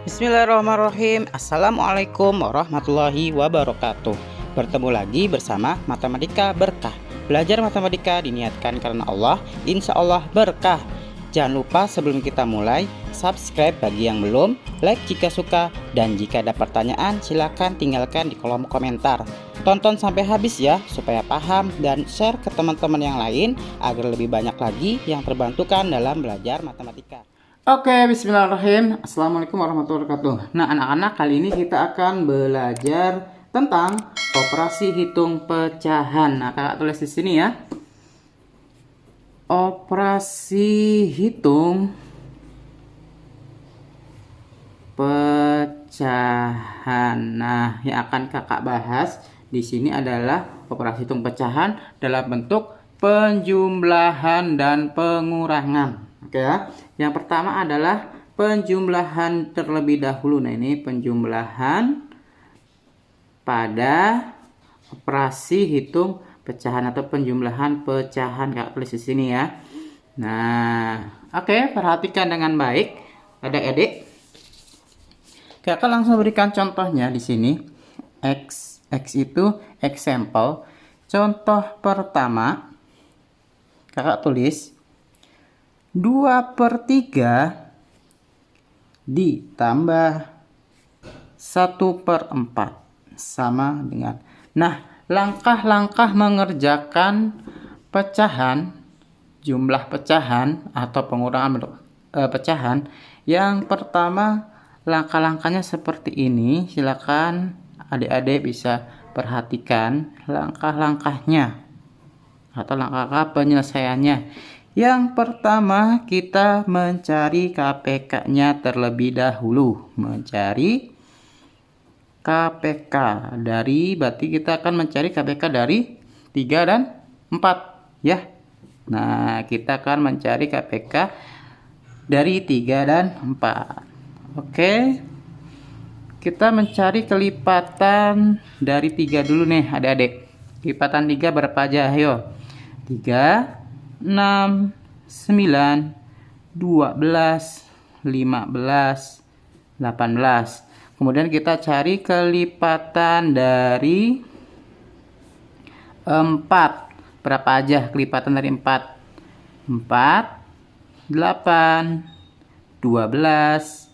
Bismillahirrahmanirrahim. Assalamualaikum warahmatullahi wabarakatuh. Bertemu lagi bersama Matematika Berkah. Belajar matematika diniatkan karena Allah, insya Allah berkah. Jangan lupa sebelum kita mulai, subscribe bagi yang belum, like jika suka, dan jika ada pertanyaan silahkan tinggalkan di kolom komentar. Tonton sampai habis ya, supaya paham dan share ke teman-teman yang lain agar lebih banyak lagi yang terbantukan dalam belajar matematika. Oke, bismillahirrahmanirrahim. Assalamualaikum warahmatullahi wabarakatuh. Nah, anak-anak, kali ini kita akan belajar tentang operasi hitung pecahan. Nah, kakak tulis di sini ya. Operasi hitung pecahan. Nah, yang akan kakak bahas di sini adalah operasi hitung pecahan dalam bentuk penjumlahan dan pengurangan. Oke ya. Yang pertama adalah penjumlahan terlebih dahulu. Nah, ini penjumlahan pada operasi hitung pecahan atau penjumlahan pecahan. Kakak tulis di sini ya. Nah, oke, perhatikan dengan baik adik-adik. Kakak langsung berikan contohnya di sini. X itu example. Contoh pertama, kakak tulis 2/3 ditambah 1/4 sama dengan. Nah, langkah-langkah mengerjakan pecahan, jumlah pecahan atau pengurangan bentuk pecahan. Yang pertama, langkah-langkahnya seperti ini. Silakan adik-adik bisa perhatikan langkah-langkahnya atau langkah-langkah penyelesaiannya. Yang pertama, kita mencari KPK-nya terlebih dahulu. Mencari KPK dari, berarti kita akan mencari KPK dari 3 dan 4 ya. Nah, kita akan mencari KPK dari 3 dan 4. Oke. Kita mencari kelipatan dari 3 dulu nih adik-adik. Kelipatan 3 berapa aja? Ayo. 3, 6, 9, 12, 15, 18. Kemudian kita cari kelipatan dari 4. Berapa aja kelipatan dari 4? 4, 8, 12,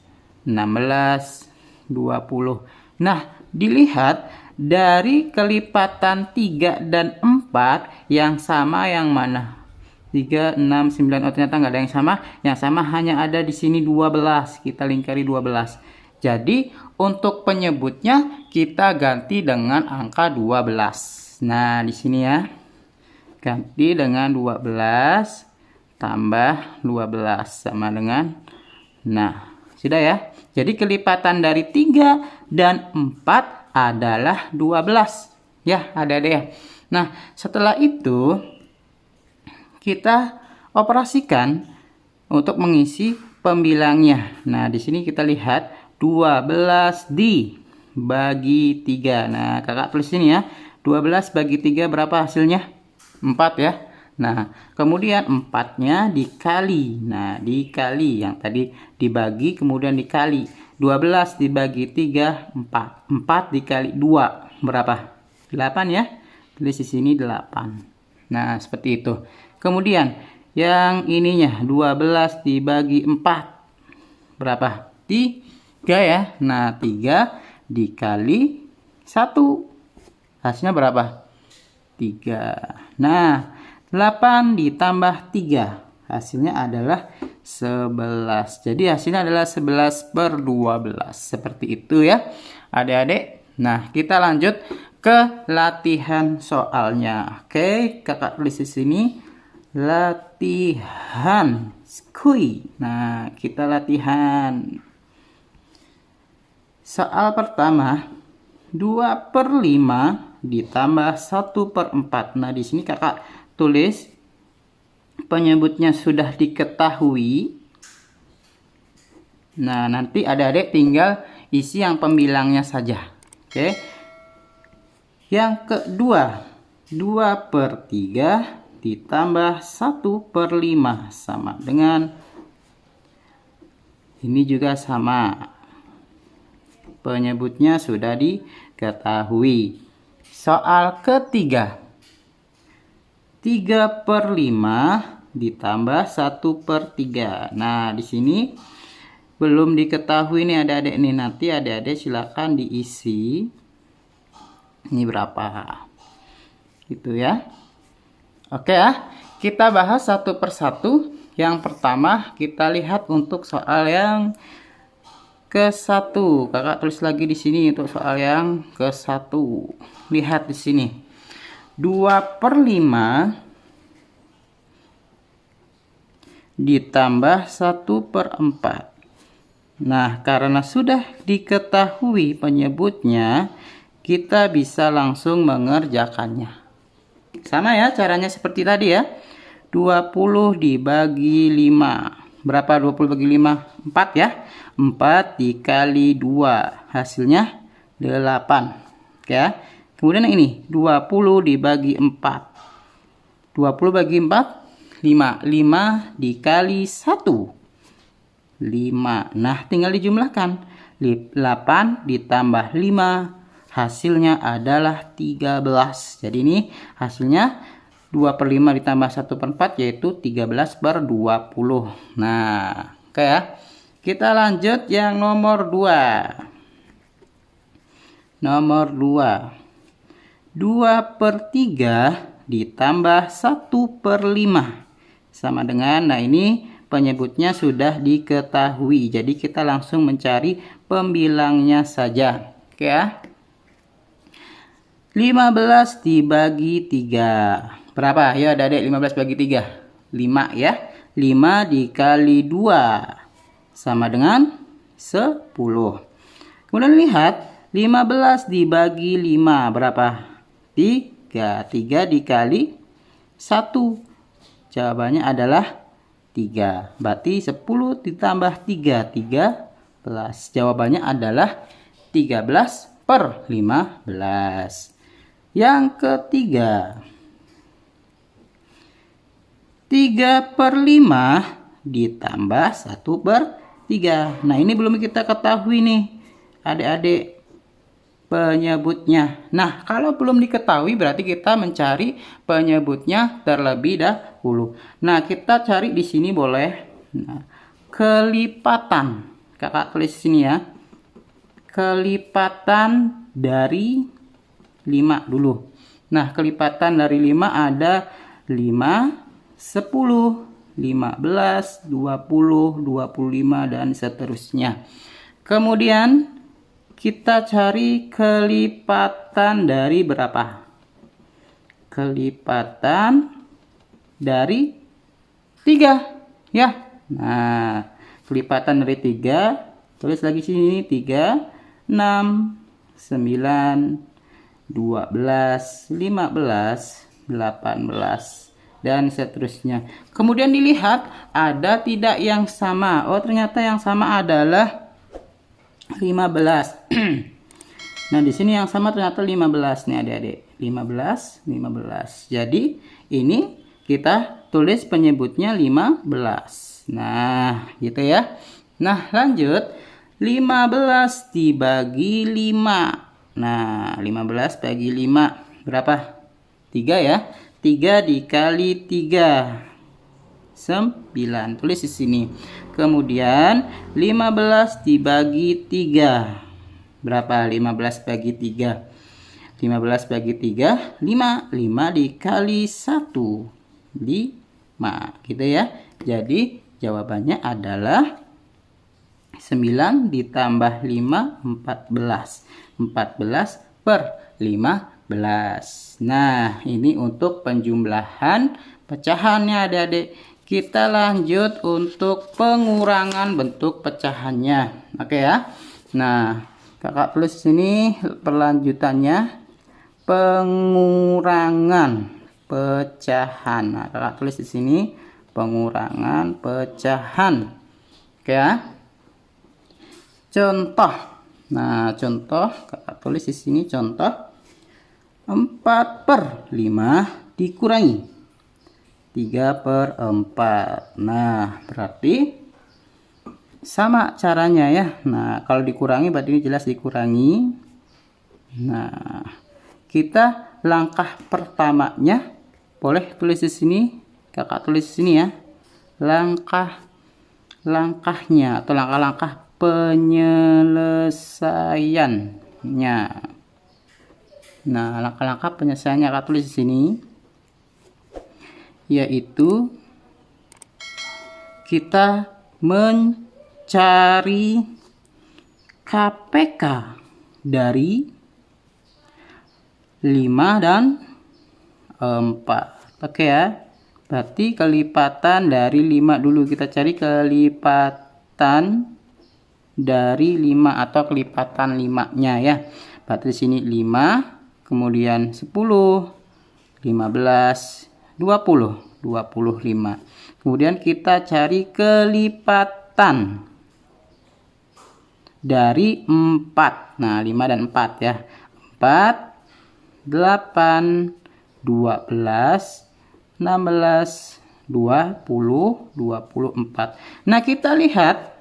16, 20. Nah, dilihat dari kelipatan 3 dan 4 yang sama yang mana? 3, 6, 9. Oh, ternyata nggak ada yang sama. Yang sama hanya ada di sini 12. Kita lingkari 12. Jadi, untuk penyebutnya kita ganti dengan angka 12. Nah, di sini ya. Ganti dengan 12 tambah 12 sama dengan. Nah, sudah ya. Jadi kelipatan dari 3 dan 4 adalah 12. Ya, ada ya. Nah, setelah itu kita operasikan untuk mengisi pembilangnya. Nah, di sini kita lihat 12 dibagi 3. Nah, kakak tulis sini ya. 12 bagi 3 berapa hasilnya? 4 ya. Nah, kemudian 4-nya dikali. Nah, dikali. Yang tadi dibagi kemudian dikali. 12 dibagi 3, 4. 4 dikali 2 berapa? 8 ya. Tulis di sini 8. Nah, seperti itu. Kemudian yang ininya 12 dibagi 4 berapa? 3 ya. Nah, 3 dikali 1 hasilnya berapa? 3. Nah, 8 ditambah 3 hasilnya adalah 11. Jadi hasilnya adalah 11/12. Seperti itu ya adik-adik. Nah, kita lanjut ke latihan soalnya. Oke, kakak tulis di sini latihan skui. Nah, kita latihan. Soal pertama, 2/5 ditambah 1/4. Nah, di sini kakak tulis penyebutnya sudah diketahui. Nah, nanti adik-adik tinggal isi yang pembilangnya saja. Oke. Yang kedua, 2/3 ditambah 1/5 sama dengan ini juga sama Penyebutnya sudah diketahui. Soal ketiga. 3/5 ditambah 1/3. Nah, di sini belum diketahui nih adik-adik nih. Nanti adik-adik silakan diisi. Ini berapa? Gitu ya. Oke ya. Kita bahas satu persatu. Yang pertama kita lihat untuk soal yang ke-1. Kakak tulis lagi di sini untuk soal yang ke-1. Lihat di sini. 2/5 ditambah 1/4. Nah, karena sudah diketahui penyebutnya, kita bisa langsung mengerjakannya. Sama ya, caranya seperti tadi ya. 20 dibagi 5. Berapa 20 bagi 5? 4 ya. 4 dikali 2. Hasilnya 8. Oke ya. Kemudian yang ini, 20 dibagi 4. 20 bagi 4, 5. 5 dikali 1. 5. Nah, tinggal dijumlahkan. 8 ditambah 5. Hasilnya adalah 13. Jadi ini hasilnya 2/5 ditambah 1/4 yaitu 13/20. Nah, oke ya. Kita lanjut yang nomor 2. Nomor 2. 2/3 ditambah 1/5 sama dengan, nah ini penyebutnya sudah diketahui. Jadi kita langsung mencari pembilangnya saja. Oke ya. 15 dibagi 3. Berapa? Ya adik-adik, 15 bagi 3. 5 ya. 5 dikali 2 sama dengan 10. Kemudian lihat 15 dibagi 5 berapa? 3. 3 dikali 1. Jawabannya adalah 3. Berarti 10 ditambah 3, 13. Jawabannya adalah 13/15. Yang ketiga. 3/5 ditambah 1/3. Nah, ini belum kita ketahui nih adik-adik penyebutnya. Nah, kalau belum diketahui berarti kita mencari penyebutnya terlebih dahulu. Nah, kita cari di sini boleh. Nah, kelipatan. Kakak tulis sini ya. Kelipatan dari 5 dulu. Nah, kelipatan dari 5 ada 5, 10, 15, 20, 25 dan seterusnya. Kemudian kita cari kelipatan dari berapa? Kelipatan dari 3 ya. Nah, kelipatan dari 3, tulis lagi sini 3, 6, 9, 12, 15, 18 dan seterusnya. Kemudian dilihat ada tidak yang sama. Oh, ternyata yang sama adalah 15. Nah, di sini yang sama ternyata 15 nih adik-adik. 15, 15. Jadi ini kita tulis penyebutnya 15. Nah, gitu ya. Nah, lanjut. 15 dibagi 5. Nah, 15 bagi 5 berapa? 3 ya. 3 dikali 3. 9. Tulis di sini. Kemudian 15 dibagi 3. Berapa? 15 bagi 3. 15 bagi 3, 5. 5 dikali 1. 5. Gitu ya. Jadi jawabannya adalah 9 ditambah 5, 14. 14/15. Nah, ini untuk penjumlahan pecahannya adik-adik. Kita lanjut untuk pengurangan bentuk pecahannya. Oke ya. Nah, kakak tulis sini perlanjutannya pengurangan pecahan. Nah, kakak tulis di sini pengurangan pecahan. Oke ya. Contoh. Nah, contoh kakak tulis di sini contoh 4/5 dikurangi 3/4. Nah, berarti sama caranya ya. Nah, kalau dikurangi berarti ini jelas dikurangi. Nah, kita langkah pertamanya boleh tulis di sini, kakak tulis di sini ya. Langkahnya atau langkah-langkah penyelesaiannya. Nah, langkah-langkah penyelesaiannya kakak tulis di sini, yaitu kita mencari KPK dari 5 dan 4. Oke ya. Berarti kelipatan dari 5 dulu. Kita cari kelipatan dari 5 atau kelipatan 5-nya ya. Berarti di sini 5, kemudian 10, 15, 20, 25. Kemudian kita cari kelipatan dari 4. Nah, 5 dan 4 ya. 4, 8, 12, 16, 20, 24. Nah, kita lihat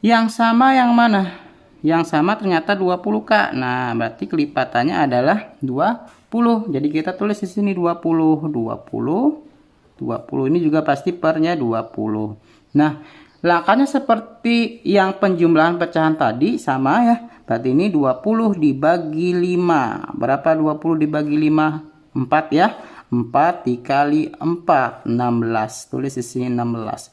yang sama yang mana? Yang sama ternyata 20, Kak. Nah, berarti kelipatannya adalah 20. Jadi kita tulis di sini 20, 20, 20. Ini juga pasti pernya 20. Nah, langkahnya seperti yang penjumlahan pecahan tadi sama ya. Berarti ini 20 dibagi 5. Berapa 20 dibagi 5? 4 ya. 4 dikali 4, 16. Tulis di sini 16.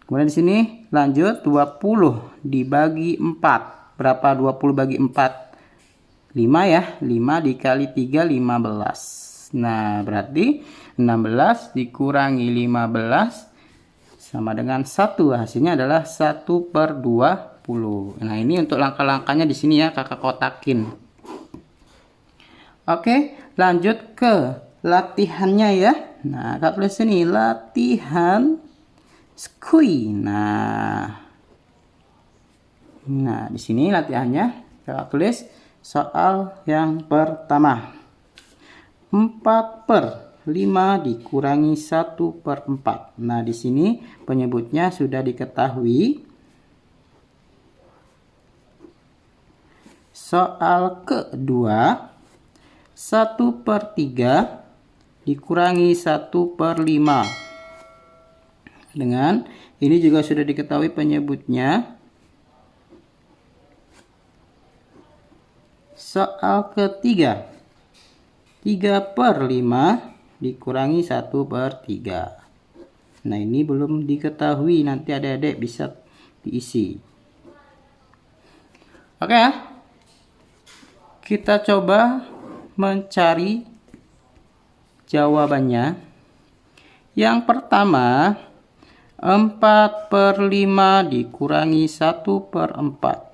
Kemudian di sini lanjut 20 dibagi 4. Berapa 20 bagi 4? 5 ya. 5 dikali 3, 15. Nah, berarti 16 dikurangi 15 sama dengan 1. Hasilnya adalah 1/20. Nah, ini untuk langkah-langkahnya di sini ya, kakak kotakin. Oke, lanjut ke latihannya ya. Nah, kakak tulis sini latihan squee. Nah, di sini latihannya kakak tulis soal yang pertama. 4/5 dikurangi 1/4. Nah, di sini penyebutnya sudah diketahui. Soal kedua, 1/3 dikurangi 1/5. Dengan ini juga sudah diketahui penyebutnya. Soal ketiga, 3/5 dikurangi 1/3. Nah, ini belum diketahui, nanti adik-adik bisa diisi. Oke ya. Kita coba mencari jawabannya. Yang pertama, 4/5 dikurangi 1/4.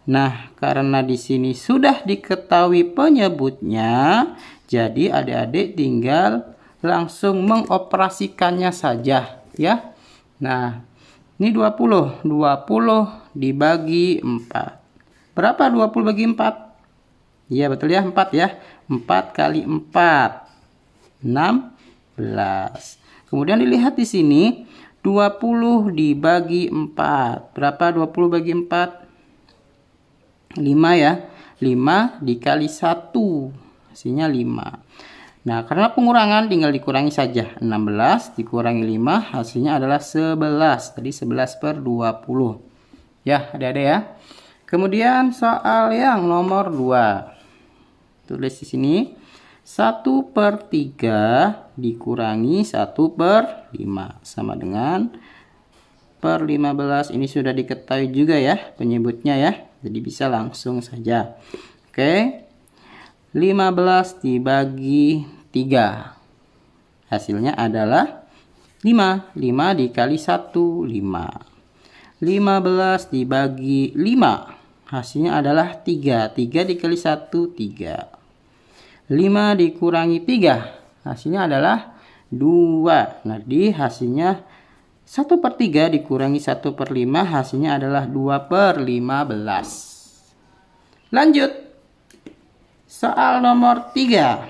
Nah, karena di sini sudah diketahui penyebutnya, jadi adik-adik tinggal langsung mengoperasikannya saja ya. Nah, ini 20. 20 dibagi 4. Berapa 20 bagi 4? Iya, betul ya, 4 ya. 4 kali 4, 16. Kemudian dilihat di sini 20 dibagi 4. Berapa 20 bagi 4? 5 ya. 5 dikali 1. Hasilnya 5. Nah, karena pengurangan tinggal dikurangi saja. 16 dikurangi 5 hasilnya adalah 11. Tadi 11/20. Ya, adik-adik ya. Kemudian soal yang nomor 2. Tulis di sini 1/3 dikurangi 1/5 sama dengan per 15. Ini sudah diketahui juga ya penyebutnya ya. Jadi bisa langsung saja. Oke. 15 dibagi 3. Hasilnya adalah 5. 5 dikali 1, 5. 15 dibagi 5. Hasilnya adalah 3. 3 dikali 1, 3. 5 dikurangi 3. Hasilnya adalah 2. Nah, di hasilnya 1/3 dikurangi 1/5 hasilnya adalah 2/15. Lanjut. Soal nomor 3.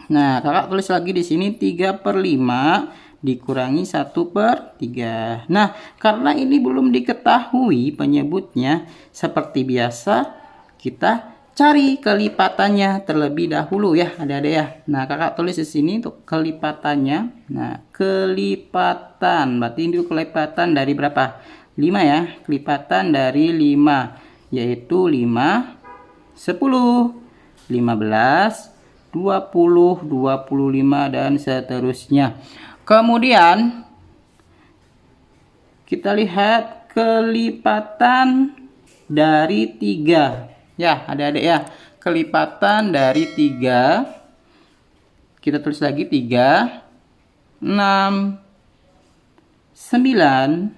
Nah, kakak tulis lagi di sini 3/5 dikurangi 1/3. Nah, karena ini belum diketahui penyebutnya, seperti biasa kita cari kelipatannya terlebih dahulu ya adik-adik ya. Nah, kakak tulis di sini untuk kelipatannya. Nah, kelipatan berarti ini kelipatan dari berapa? 5 ya. Kelipatan dari 5 yaitu 5, 10, 15, 20, 25 dan seterusnya. Kemudian kita lihat kelipatan dari 3. Ya, adik-adik ya. Kelipatan dari 3. Kita tulis lagi 3, 6, 9,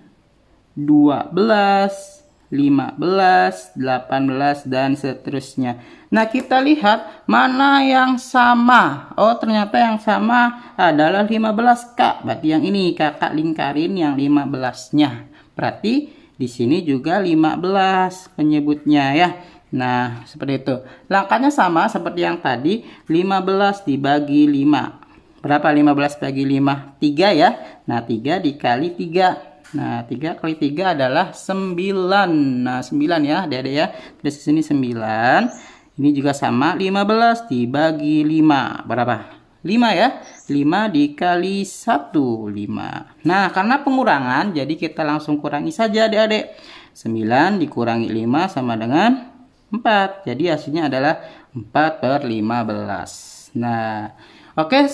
12, 15, 18 dan seterusnya. Nah, kita lihat mana yang sama. Oh, ternyata yang sama adalah 15, Kak. Berarti yang ini kakak lingkarin yang 15-nya. Berarti di sini juga 15 penyebutnya ya. Nah, seperti itu. Langkahnya sama seperti yang tadi, 15 dibagi 5. Berapa 15 bagi 5? 3 ya. Nah, 3 dikali 3. Nah, 3 kali 3 adalah 9. Nah, 9 ya, adik-adik ya. Di sini 9. Ini juga sama, 15 dibagi 5. Berapa? 5 ya. 5 dikali 1, 5. Nah, karena pengurangan, jadi kita langsung kurangi saja adik-adik. 9 dikurangi 5 sama dengan 4. Jadi hasilnya adalah 4/15. Nah, oke,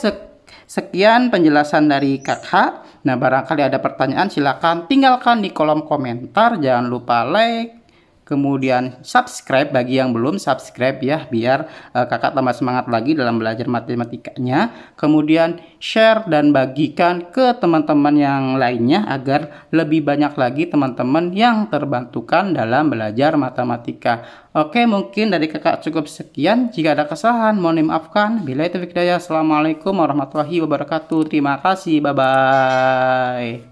sekian penjelasan dari kakak. Nah, barangkali ada pertanyaan silakan tinggalkan di kolom komentar. Jangan lupa like, kemudian subscribe bagi yang belum subscribe ya, biar kakak tambah semangat lagi dalam belajar matematikanya. Kemudian share dan bagikan ke teman-teman yang lainnya agar lebih banyak lagi teman-teman yang terbantukan dalam belajar matematika. Oke, mungkin dari kakak cukup sekian. Jika ada kesalahan mohon dimaafkan. Billahi taufiq hidayah. Assalamualaikum warahmatullahi wabarakatuh. Terima kasih. Bye bye.